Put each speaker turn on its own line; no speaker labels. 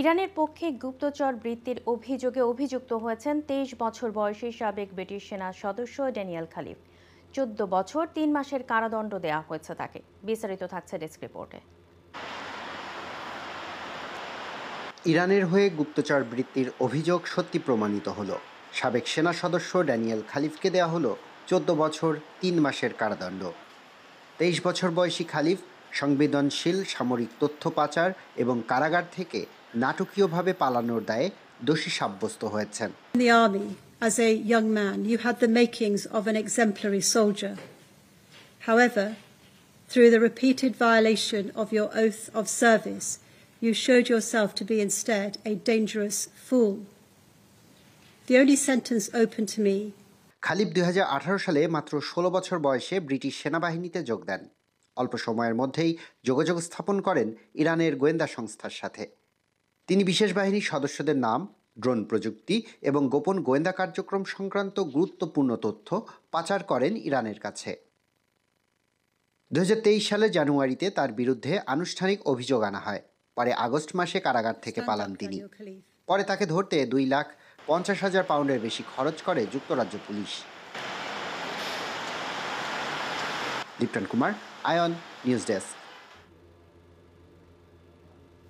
ইরানের পক্ষে গুপ্তচর বৃত্তির অভিযোগে অভিযুক্ত হয়েছেন ২৩ বছর বয়সী সাবেক ব্রিটিশ সেনা সদস্য ড্যানিয়েল খালিফ। ১৪ বছর ৩ মাসের কারাদণ্ড দেওয়া হয়েছে তাকে। বিস্তারিত থাকছে ডেস্ক রিপোর্টে।
ইরানের হয়ে গুপ্তচর বৃত্তির অভিযোগ সত্যি প্রমাণিত হলো। সাবেক সেনা সদস্য ড্যানিয়েল খালিফকে দেয়া হলো ১৪ বছর ৩ মাসের কারাদণ্ড। ২৩ বছর বয়সী খালিফ সংবেদনশীল সামরিক তথ্য পাচার এবং কারাগার থেকে নাটকীয়ভাবে পালানোর দায়ে দোষী সাব্যস্ত হয়েছেন।
In the army, as a young man, you had the makings of an exemplary soldier. However, through the repeated violation of your oath of service, you showed yourself to be instead a dangerous fool. The only sentence open to me.
খালিফ ২০১৮ সালে মাত্র ১৬ বছর বয়সে British সেনাবাহিনীতে যোগ দেন। অল্প সময়ের মধ্যেই যোগাযোগ স্থাপন করেন ইরানের গোয়েন্দা সংস্থার সাথে। তিনি বিশেষ বাহিনীর সদস্যদের নাম, ড্রোন প্রযুক্তি এবং গোপন গোয়েন্দা কার্যক্রম সংক্রান্ত গুরুত্বপূর্ণ তথ্য পাচার করেন ইরানের কাছে। ২০২৩ সালের জানুয়ারিতে তার বিরুদ্ধে আনুষ্ঠানিক অভিযোগ আনা হয়। পরে আগস্ট মাসে কারাগার থেকে পালান তিনি। পরে তাকে ধরতে ২,৫০,০০০ পাউন্ডের বেশি খরচ করে যুক্তরাজ্য police. Lipton Kumar, ion, news desk.